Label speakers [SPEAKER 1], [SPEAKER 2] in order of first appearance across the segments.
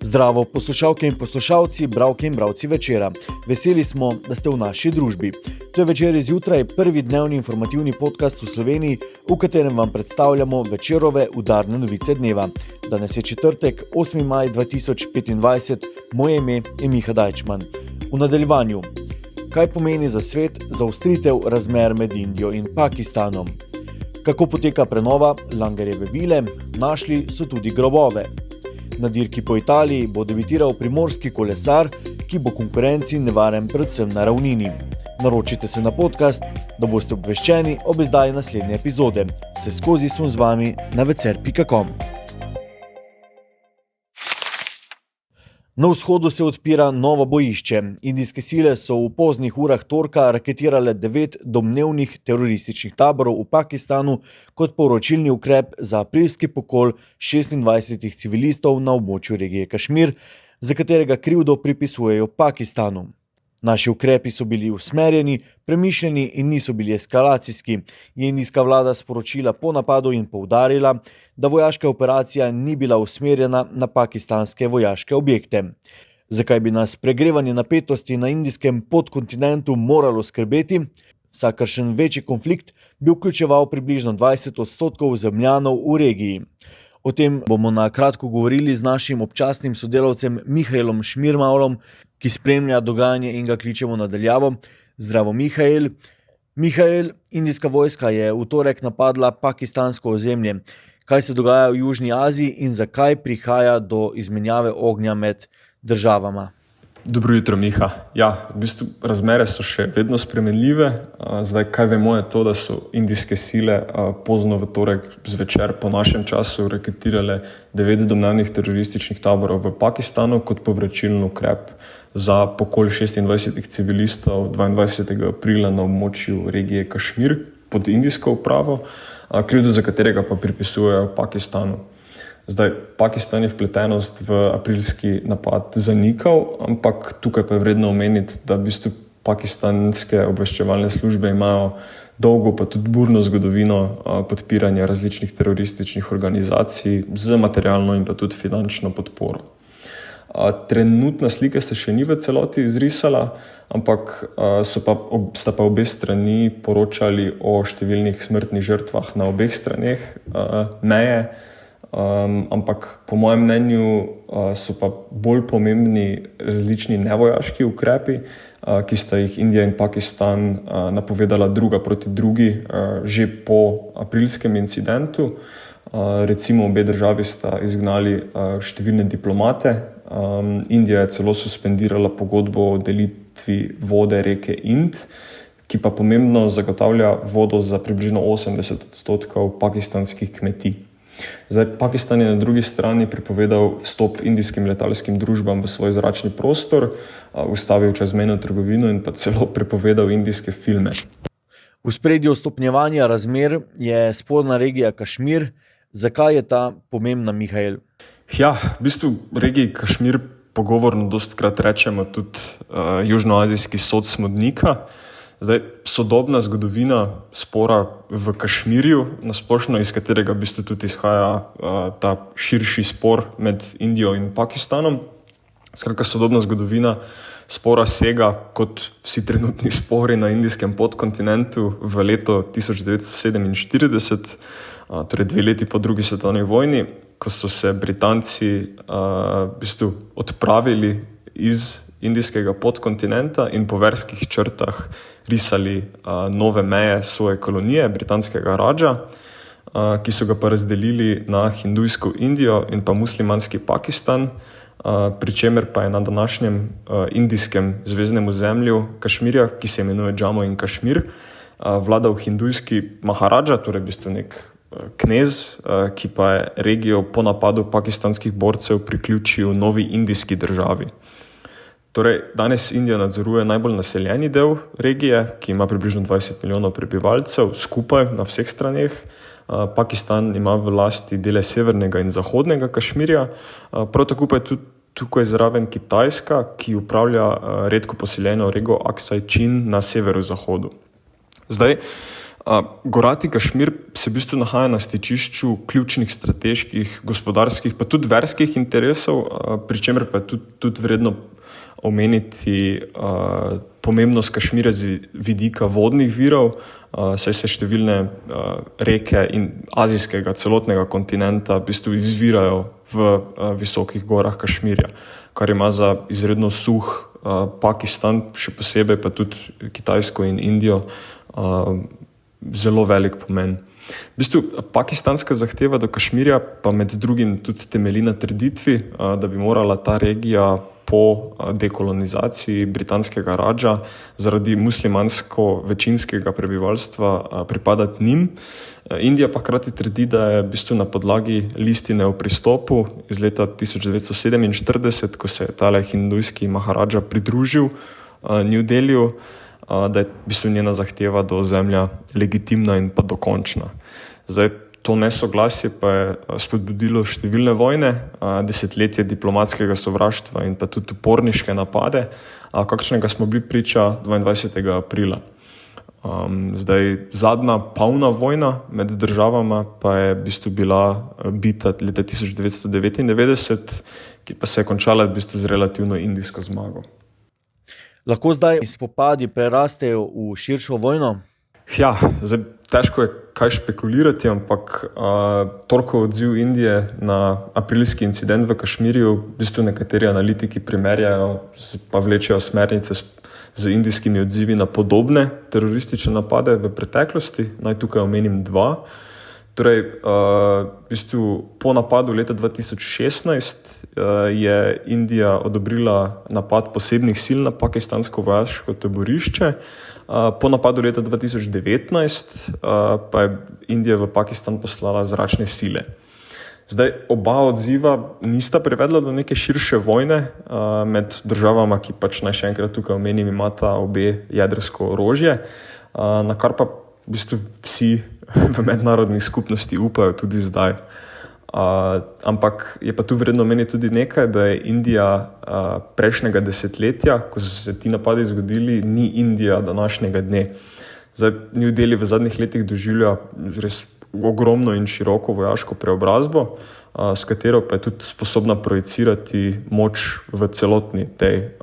[SPEAKER 1] Zdravo, poslušalke in poslušalci, bralke in bralci večera. Veseli smo, da ste v naši družbi. To je Večer izjutraj, prvi dnevni informativni podcast v Sloveniji, v katerem vam predstavljamo Večerove udarne novice dneva. Danes je četrtek, 8. maj 2025, moje ime je Miha Dajčman. V nadaljevanju, kaj pomeni za svet zaostritev razmer med Indijo in Pakistanom? Kako poteka prenova Langerjeve vile? Našli so tudi grobove. Na dirki po Italiji bo debitiral primorski kolesar, ki bo konkurenci nevaren predvsem na ravnini. Naročite se na podcast, da boste obveščeni ob izdaji naslednje epizode. Vseskozi smo z vami na vecer.com. Na vzhodu se odpira novo bojišče. Indijske sile so v poznih urah torka raketirale 9 domnevnih terorističnih taborov v Pakistanu kot povračilni ukrep za aprilski pokol 26 civilistov na območju regije Kašmir, za katerega krivdo pripisujejo Pakistanu. Naši ukrepi so bili usmerjeni, premišljeni in niso bili eskalacijski, je indijska vlada sporočila po napadu in poudarila, da vojaška operacija ni bila usmerjena na pakistanske vojaške objekte. Zakaj bi nas pregrevanje napetosti na indijskem podkontinentu moralo skrbeti? Vsakršen večji konflikt bi vključeval približno 20% zemljanov v regiji. O tem bomo na kratko govorili z našim občasnim sodelavcem Mihaelom Šmirmalom, ki spremlja dogajanje in ga kličemo na daljavo. Zdravo, Mihael. Mihael, indijska vojska je v torek napadla pakistansko ozemlje. Kaj se dogaja v Južni Aziji in zakaj prihaja do izmenjave ognja med državama?
[SPEAKER 2] Dobro jutro, Miha. Ja, v bistvu razmere so še vedno spremenljive. Zdaj, kaj vemo je to, da so indijske sile pozno v torek zvečer po našem času raketirale 9 domnevnih terorističnih taborov v Pakistanu kot povračilni ukrep za pokol 26 civilistov 22. aprila na območju regije Kašmir pod indijsko upravo, krivdo za katerega pa pripisujejo Pakistanu. Zdaj, Pakistan je vpletenost v aprilski napad zanikal, ampak tukaj pa je vredno omeniti, da v bistvu pakistanske obveščevalne službe imajo dolgo pa tudi burno zgodovino podpiranja različnih terorističnih organizacij z materialno in pa tudi finančno podporo. Trenutna slika se še ni v celoti izrisala, ampak sta pa obe strani poročali o številnih smrtnih žrtvah na obeh straneh meje. Ampak po mojem mnenju so pa bolj pomembni različni nevojaški ukrepi, ki sta jih Indija in Pakistan napovedala druga proti drugi že po aprilskem incidentu. Recimo obe državi sta izgnali številne diplomate. Indija je celo suspendirala pogodbo o delitvi vode reke Ind, ki pa pomembno zagotavlja vodo za približno 80% pakistanskih kmetij. Zdaj, Pakistan je na drugi strani prepovedal vstop indijskim letalskim družbam v svoj zračni prostor, ustavil čezmejno trgovino in pa celo prepovedal indijske filme.
[SPEAKER 1] V spredju stopnjevanja razmer je sporna regija Kašmir. Zakaj je ta pomembna, Mihael?
[SPEAKER 2] Ja, v bistvu regiji Kašmir pogovorno dostikrat rečemo tudi južnoazijski sod smodnika. Zdaj, sodobna zgodovina spora v Kašmirju, nasplošno iz katerega v bistvu tudi izhaja ta širši spor med Indijo in Pakistanom. Skratka, sodobna zgodovina spora sega, kot vsi trenutni spori na indijskem podkontinentu, v leto 1947, torej 2 leti po drugi svetovni vojni, ko so se Britanci v bistvu odpravili iz indijskega podkontinenta in po verskih črtah risali nove meje svoje kolonije, britanskega Radža, ki so ga pa razdelili na hindujsko Indijo in pa muslimanski Pakistan, pri čemer pa je na današnjem indijskem zveznem ozemlju Kašmirja, ki se imenuje Džammu in Kašmir, vladal hindujski Maharadža, torej v bistvu nek knez, ki pa je regijo po napadu pakistanskih borcev priključil novi indijski državi. Torej, danes Indija nadzoruje najbolj naseljeni del regije, ki ima približno 20 milijonov prebivalcev skupaj na vseh straneh. Pakistan ima v lasti dele severnega in zahodnega Kašmirja, prav tako pa je tudi tukaj zraven Kitajska, ki upravlja redko poseljeno regijo Aksaj Čin na severu-zahodu. Zdaj, Gorati Kašmir se v bistvu nahaja na stičišču ključnih strateških, gospodarskih, pa tudi verskih interesov, pri čemer pa je tudi vredno omeniti pomembnost Kašmirja z vidika vodnih virov, saj se številne reke in azijskega celotnega kontinenta v bistvu izvirajo v visokih gorah Kašmirja, kar ima za izredno suh Pakistan, še posebej pa tudi Kitajsko in Indijo, zelo velik pomen. V bistvu pakistanska zahteva do Kašmirja pa med drugim tudi temelji na trditvi, da bi morala ta regija po dekolonizaciji britanskega radža zaradi muslimansko večinskega prebivalstva pripadati njim. Indija pa hkrati trdi, da je v bistvu na podlagi listine o pristopu iz leta 1947, ko se je tale hindujski maharadža pridružil New Delhiju, da je v bistvu njena zahteva do ozemlja legitimna in pa dokončna. Zdaj, to nesoglasje pa je spodbudilo številne vojne, desetletje diplomatskega sovraštva in pa tudi uporniške napade, kakšnega smo bili priča 22. aprila. Zdaj, zadnja polna vojna med državama pa je v bistvu bila bita leta 1999, ki pa se je končala v bistvu z relativno indijsko zmago.
[SPEAKER 1] Lahko zdaj spopadi prerastejo v širšo vojno?
[SPEAKER 2] Ja, zdaj, težko je kaj špekulirati, ampak torkov odziv Indije na aprilski incident v Kašmirju v bistvu nekateri analitiki primerjajo pa vlečejo smernice z indijskimi odzivi na podobne teroristične napade v preteklosti. Naj tukaj omenim dva. Torej, v bistvu po napadu leta 2016 je Indija odobrila napad posebnih sil na pakistansko vojaško taborišče. Po napadu leta 2019 pa je Indija v Pakistan poslala zračne sile. Zdaj, oba odziva nista privedla do neke širše vojne med državama, ki pač naj še enkrat tukaj omenim, imata obe jedrsko orožje, na kar pa v bistvu vsi v mednarodni skupnosti upajo tudi zdaj. Ampak je pa tu vredno omeniti tudi nekaj, da je Indija prejšnjega desetletja, ko so se ti napadi zgodili, ni Indija današnjega dne. Zdaj, New Delhi v zadnjih letih doživlja res ogromno in široko vojaško preobrazbo, s katero pa je tudi sposobna projicirati moč v celotni tej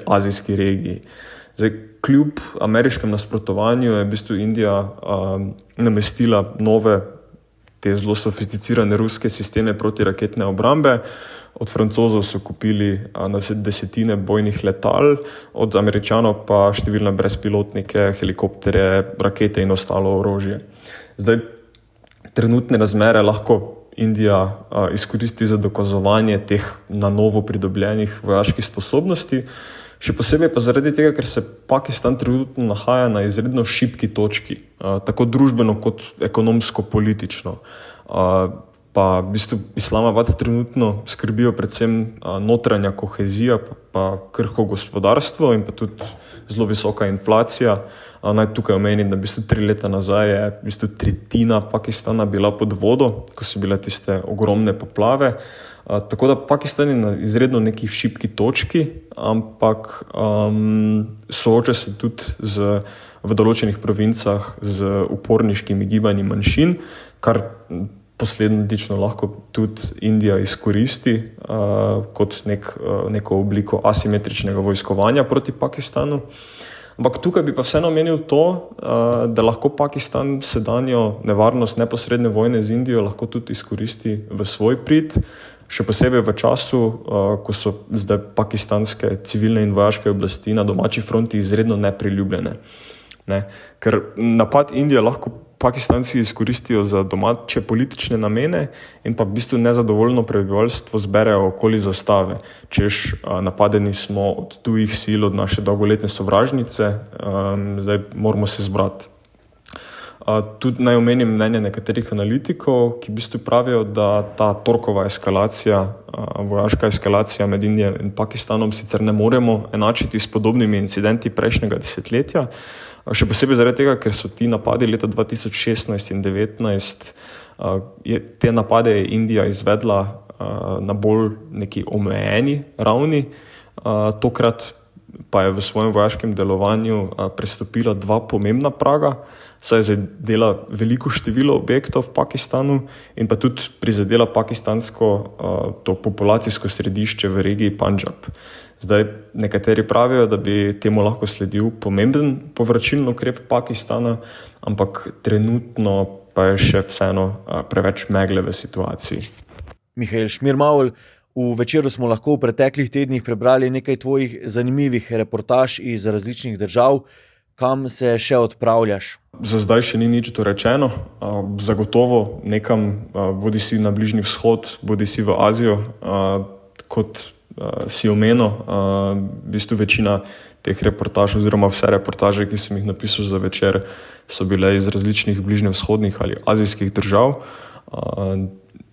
[SPEAKER 2] azijski regiji. Zdaj, kljub ameriškem nasprotovanju je v bistvu Indija namestila nove, te zelo sofisticirane ruske sisteme protiraketne obrambe. Od Francozov so kupili na desetine bojnih letal, od Američanov pa številne brezpilotnike, helikopterje, rakete in ostalo orožje. Zdaj, trenutne razmere lahko Indija izkoristi za dokazovanje teh na novo pridobljenih vojaških sposobnosti, še posebej pa zaradi tega, ker se Pakistan trenutno nahaja na izredno šibki točki, tako družbeno kot ekonomsko-politično. Pa v bistvu Islamabad trenutno skrbijo predvsem notranja kohezija, pa krhko gospodarstvo in pa tudi zelo visoka inflacija. Naj tukaj omenim, da v bistvu 3 leta nazaj je v bistvu tretjina Pakistana bila pod vodo, ko so bile tiste ogromne poplave. Tako da Pakistan je na izredno neki šibki točki, ampak sooča se tudi v določenih provincah z uporniškimi gibanji manjšin, kar posledično lahko tudi Indija izkoristi kot neko obliko asimetričnega vojskovanja proti Pakistanu. Ampak tukaj bi pa vseeno omenil to, da lahko Pakistan sedanjo nevarnost neposredne vojne z Indijo lahko tudi izkoristi v svoj prid, še posebej v času, ko so zdaj pakistanske civilne in vojaške oblasti na domači fronti izredno nepriljubljene. Ker napad Indije lahko Pakistanci izkoristijo za domače politične namene in pa v bistvu nezadovoljno prebivalstvo zberejo okoli zastave, češ napadeni smo od tujih sil, od naše dolgoletne sovražnice, zdaj moramo se zbrati. Tudi naj omenim mnenje nekaterih analitikov, ki v bistvu pravijo, da ta torkova eskalacija, vojaška eskalacija med Indijo in Pakistanom sicer ne moremo enačiti s podobnimi incidenti prejšnjega desetletja, še posebej zaradi tega, ker so ti napadi leta 2016 in 2019, te napade je Indija izvedla na bolj neki omejeni ravni, tokrat pa je v svojem vojaškem delovanju prestopila dva pomembna praga, saj je zadela veliko število objektov v Pakistanu in pa tudi prizadela pakistansko to populacijsko središče v regiji Pandžab. Zdaj, nekateri pravijo, da bi temu lahko sledil pomemben povračilni ukrep Pakistana, ampak trenutno pa je še vseeno preveč megle v situaciji.
[SPEAKER 1] Mihael Šmirmavl, v Večeru smo lahko v preteklih tednih prebrali nekaj tvojih zanimivih reportaž iz različnih držav. Kam se še odpravljaš?
[SPEAKER 2] Za zdaj še ni nič dorečeno. Zagotovo nekam, bodi si na Bližnji vzhod, bodi si v Azijo, kot si omenil, v bistvu večina teh reportaž oziroma vse reportaže, ki sem jih napisal za Večer, so bile iz različnih bližnjevzhodnih ali azijskih držav.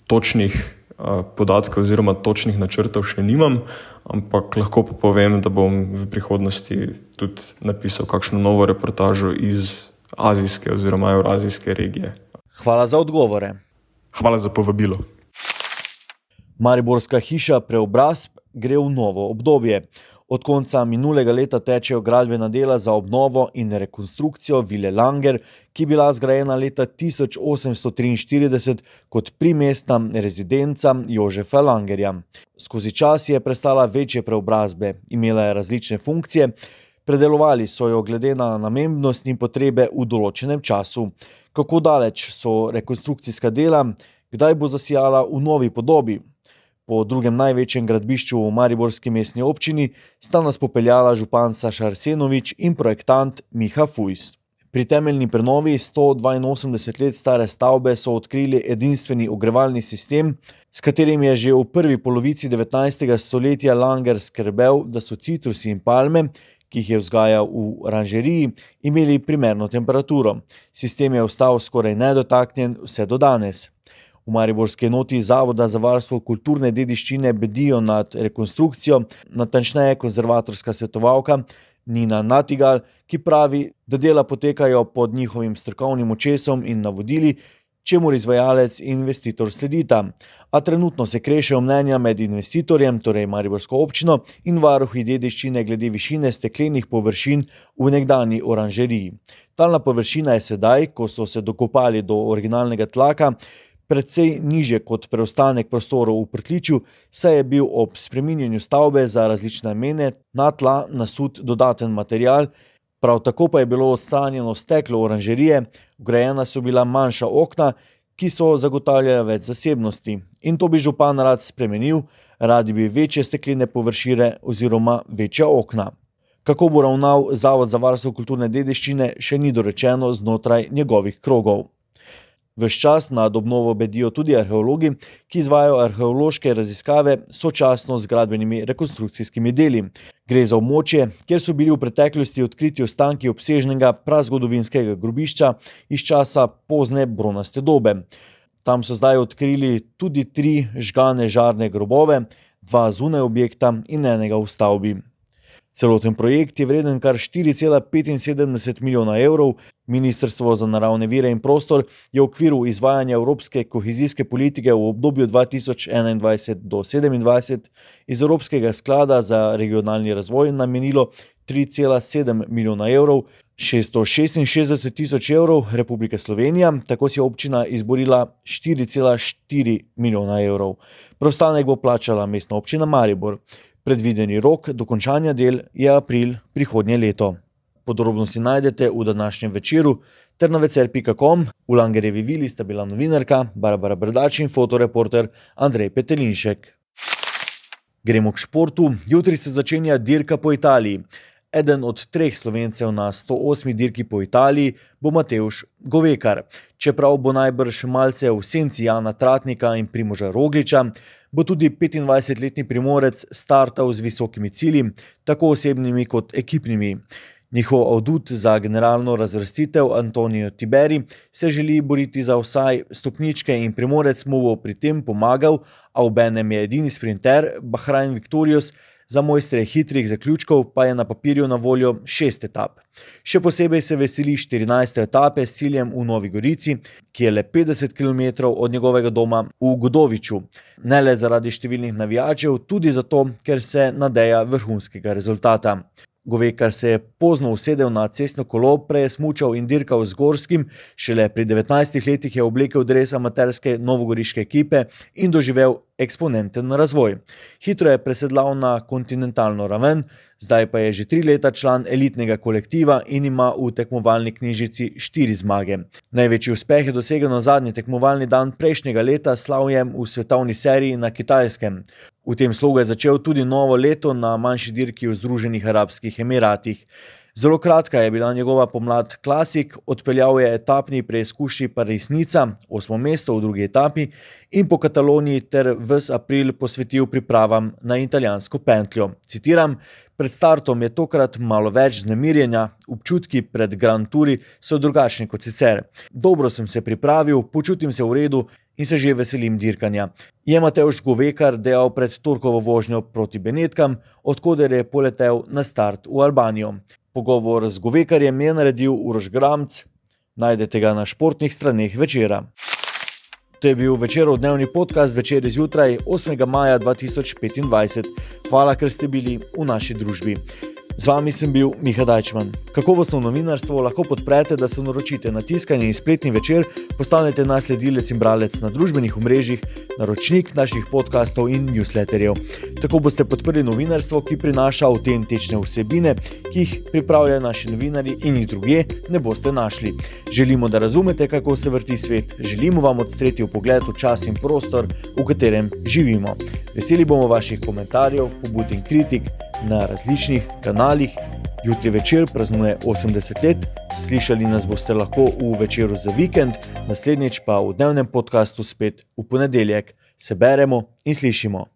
[SPEAKER 2] Točnih podatkov oziroma točnih načrtov še nimam, ampak lahko pa povem, da bom v prihodnosti tudi napisal kakšno novo reportažo iz azijske oziroma evrazijske regije.
[SPEAKER 1] Hvala za odgovore.
[SPEAKER 2] Hvala za povabilo.
[SPEAKER 1] Mariborska hiša Preobrazb gre v novo obdobje. Od konca minulega leta tečejo gradbena dela za obnovo in rekonstrukcijo vile Langer, ki je bila zgrajena leta 1843 kot primestna rezidenca Jožefa Langerja. Skozi čas je prestala večje preobrazbe, imela je različne funkcije, predelovali so jo glede na namembnost in potrebe v določenem času. Kako daleč so rekonstrukcijska dela, kdaj bo zasijala v novi podobi? Po drugem največjem gradbišču v mariborski mestni občini sta nas popeljala župan Saša Arsenovič in projektant Miha Fujs. Pri temeljni prenovi 182 let stare stavbe so odkrili edinstveni ogrevalni sistem, s katerim je že v prvi polovici 19. stoletja Langer skrbel, da so citrusi in palme, ki jih je vzgajal v oranžeriji, imeli primerno temperaturo. Sistem je ostal skoraj nedotaknjen vse do danes. V mariborski enoti Zavoda za varstvo kulturne dediščine bedijo nad rekonstrukcijo, natančneje konzervatorska svetovalka Nina Natigal, ki pravi, da dela potekajo pod njihovim strokovnim očesom in navodili, čemur izvajalec in investitor sledita. A trenutno se krešejo mnenja med investitorjem, torej mariborsko občino, in varuhi dediščine glede višine steklenih površin v nekdanji oranžeriji. Talna površina je sedaj, ko so se dokopali do originalnega tlaka, precej niže kot preostanek prostorov v pritličju, saj je bil ob spreminjanju stavbe za različne namene na tla nasut dodaten material, prav tako pa je bilo odstranjeno steklo oranžerije, vgrajena so bila manjša okna, ki so zagotavljala več zasebnosti. In to bi župan rad spremenil, radi bi večje steklene površine oziroma večja okna. Kako bo ravnal Zavod za varstvo kulturne dediščine, še ni dorečeno znotraj njegovih krogov. Ves čas nad obnovo bedijo tudi arheologi, ki izvajajo arheološke raziskave sočasno z gradbenimi rekonstrukcijskimi deli. Gre za območje, kjer so bili v preteklosti odkriti ostanki obsežnega prazgodovinskega grobišča iz časa pozne bronaste dobe. Tam so zdaj odkrili tudi 3 žgane žarne grobove, 2 zunaj objekta in enega v stavbi. Celoten projekt je vreden kar 4,75 milijona evrov. Ministrstvo za naravne vire in prostor je v okviru izvajanja evropske kohezijske politike v obdobju 2021 do 2027 iz Evropskega sklada za regionalni razvoj namenilo 3,7 milijona evrov, 666 tisoč evrov Republike Slovenija, tako si je občina izborila 4,4 milijona evrov. Preostanek bo plačala mestna občina Maribor. Predvideni rok dokončanja del je april prihodnje leto. Podrobnosti najdete v današnjem Večeru ter na vecer.com. V Langerjevi vili sta bila novinarka Barbara Brdač in fotoreporter Andrej Petelinšek. Gremo k športu. Jutri se začenja dirka po Italiji. Eden od 3 Slovencev na 108. dirki po Italiji bo Matevž Govekar. Čeprav bo najbrž malce v senci Jana Tratnika in Primoža Rogliča, bo tudi 25-letni Primorec startal z visokimi cilji, tako osebnimi kot ekipnimi. Njihov adut za generalno razvrstitev Antonio Tiberi se želi boriti za vsaj stopničke in Primorec mu bo pri tem pomagal, a obenem je edini sprinter Bahrain Victorious, za mojstre hitrih zaključkov pa je na papirju na voljo 6 etap. Še posebej se veseli 14. etape s ciljem v Novi Gorici, ki je le 50 km od njegovega doma v Godoviču. Ne le zaradi številnih navijačev, tudi zato, ker se nadeja vrhunskega rezultata. Govekar se je pozno usedel na cestno kolo, prej je smučal in dirkal z Gorskim, šele pri 19 letih je oblekel dres amaterske novogoriške ekipe in doživel eksponenten razvoj. Hitro je presedlal na kontinentalno raven, zdaj pa je že 3 leta član elitnega kolektiva in ima v tekmovalni knjižici 4 zmage. Največji uspeh je dosegel na zadnji tekmovalni dan prejšnjega leta s slavjem v svetovni seriji na Kitajskem. V tem slogu je začel tudi novo leto na manjši dirki v Združenih arabskih emiratih. Zelo kratka je bila njegova pomlad klasik, odpeljal je etapni preizkušnji Paris-Nica, 8. mesto v drugi etapi in po Kataloniji ter ves april posvetil pripravam na italijansko pentljo. Citiram: "Pred startom je tokrat malo več vznemirjenja, občutki pred Grand Touri so drugačni kot sicer. Dobro sem se pripravil, počutim se v redu in se že veselim dirkanja," je Matevž Govekar dejal pred torkovo vožnjo proti Benetkam, od koder je poletel na start v Albanijo. Pogovor z Govekarjem je naredil Uroš Gramc, najdete ga na športnih straneh Večera. To je bil Večerov dnevni podcast Večer zjutraj 8. maja 2025. Hvala, ker ste bili v naši družbi. Z vami sem bil Miha Dajčman. Kakovostno novinarstvo lahko podprete, da se naročite na tiskanje in spletni Večer, postanete naš sledilec in bralec na družbenih omrežjih, naročnik naših podcastov in newsletterjev. Tako boste podprli novinarstvo, ki prinaša avtentične vsebine, ki jih pripravljajo naši novinarji in jih drugje ne boste našli. Želimo, da razumete, kako se vrti svet. Želimo vam odstreti vpogled v čas in prostor, v katerem živimo. Veseli bomo vaših komentarjev, pobud in kritik na različnih kanalih. Jutri Večer praznuje 80 let, slišali nas boste lahko v Večeru za vikend, naslednjič pa v dnevnem podcastu spet v ponedeljek. Se beremo in slišimo.